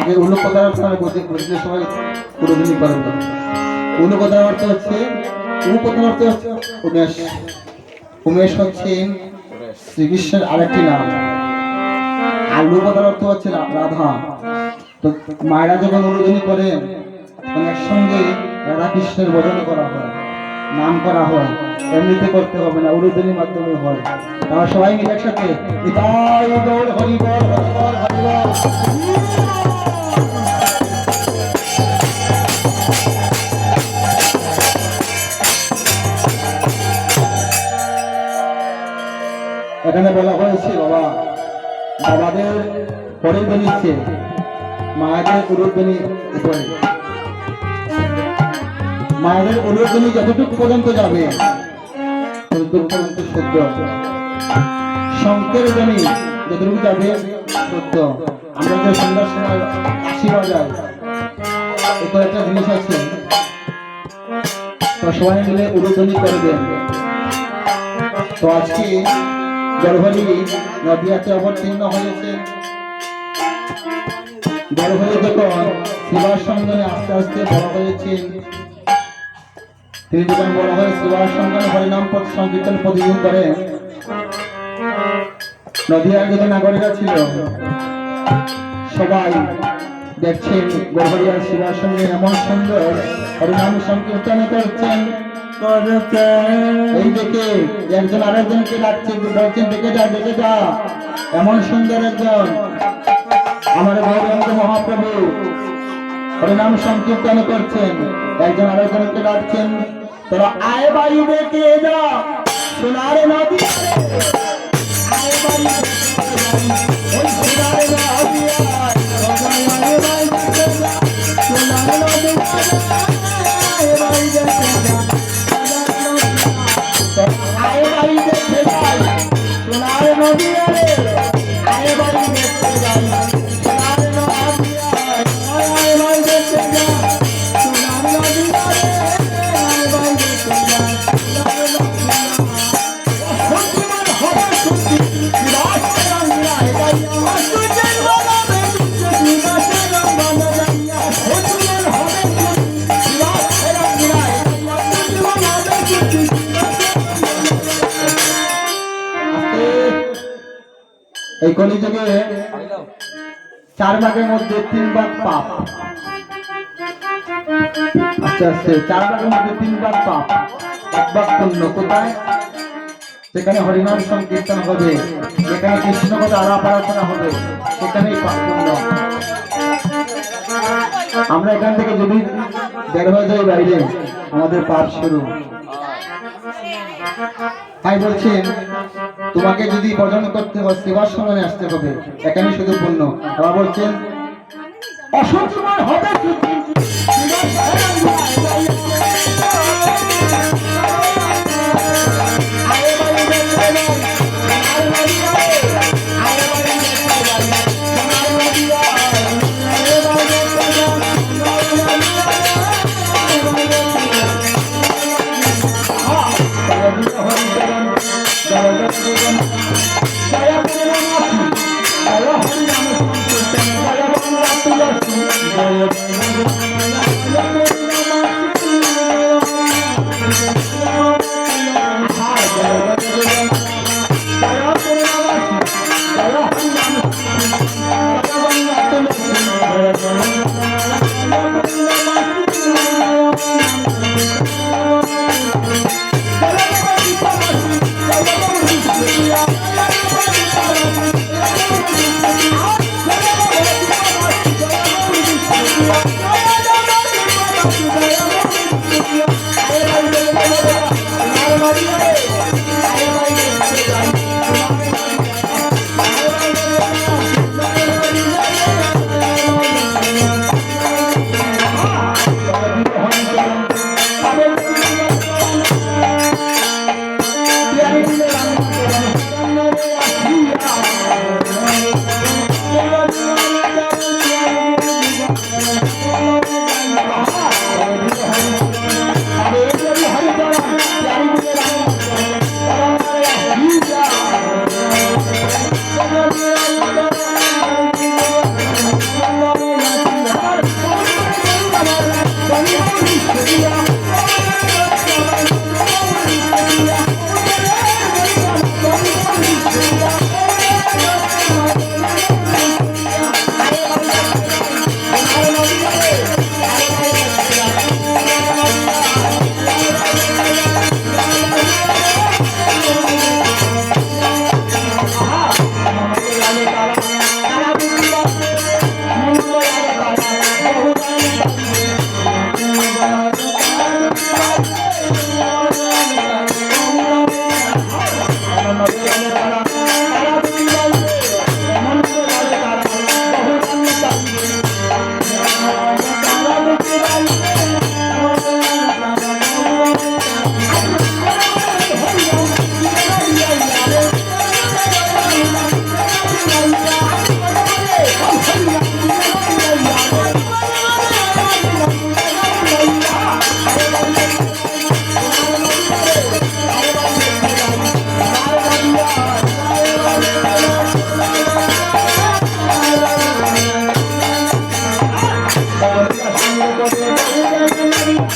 আগে উলু কথার অর্থ আমি বুঝলে সবাই পুরোদিনই পারবো। উলু কথার অর্থ হচ্ছে, উ কথার অর্থ হচ্ছে উমেশ। উমেশ হচ্ছে শ্রীকৃষ্ণের আরেকটি নাম। আর লু কথার অর্থ হচ্ছে রাধা। তো মায়েরা যখন অনুজনী করেন তখন একসঙ্গে রাধা কৃষ্ণের ভজন করা হয়, নাম করা হয়। এমনিতে করতে হবে না, অনুজনীর মাধ্যমে হয়। তারা সবাই মিলে একসাথে নিতাই গৌর হরি বল, হরি বল, হরি বল। এখানে বলা হয়েছে বাবা, বাবাদের পরের বেরিয়েছে, মায়েদের উরুধ্বনি উপরে। মায়েদের উরুধ্বনি যতটুকু পর্যন্ত যাবে ততটুকু পর্যন্ত শুদ্ধ। শঙ্কের ধ্বনি যতটুকু যাবে শুদ্ধ। আমরা যে সন্ধ্যার সময় কাশি বাজাই, এরপর একটা জিনিস আছে, তো সবাই মিলে উরুধ্বনি করবেন। তো আজকে গর্ভলি নদিয়াতে অবতীর্ণ হয়েছে। গর্ভলি যখন শিবার সঙ্গনে আস্তে আস্তে বড় হয়েছেন, তিনি যখন বড় হয়ে শিবার সঙ্গনে হরিনাম সংকীর্তন প্রতিদিন করেন, নদিয়ার যত নাগরিকরা ছিল সবাই দেখছেন গর্ভলিয়ার শিবার সঙ্গে এমন সুন্দর হরিনাম সংকীর্তন করছেন। এই দেখে একজন আরেকজনকে ডাকছে, বলছেন দেখে যা, দেখে যা, এমন সুন্দর একজন আমার গৌরাঙ্গ মহাপ্রভু হরিনাম সংকীর্তন করছেন। একজন আরেকজনকে ডাকছেন, তোরা আয় বাড়ি দেখে যা, সোনার নদী আয় বাড়ি ওই সোনার নদী সোনার নদী আয় বাড়ি দেখে যা, আয় বাড়ি দেখে যাই সোনার নদী আয় বাড়ি দেখে যাই সোনার নদী আয় বাড়ি দেখে যা সোনার নদী আয় বাড়ি দেখে যা সোনার নদী। এই কলিযুগে 4 ভাগের মধ্যে 3 ভাগ পাপ। আস্তে আস্তে 4 ভাগের মধ্যে 3 ভাগ পাপ, 1 ভাগ পুণ্য। কোথায়? যেখানে হরিনাম সংকীর্তন হবে, যেখানে কৃষ্ণ কথা আলাপ আলোচনা হবে, সেখানেই পাপ পুণ্য। আমরা এখান থেকে যদি বের হয়ে যাই বাইরে, আমাদের পাপ শুরু। তাই বলছেন তোমাকে যদি ভজন করতে হয় সেবার সঙ্গে আসতে হবে, এখানে শুধু পুণ্য। আবার বলছেন অসংখ্যময় হবে করে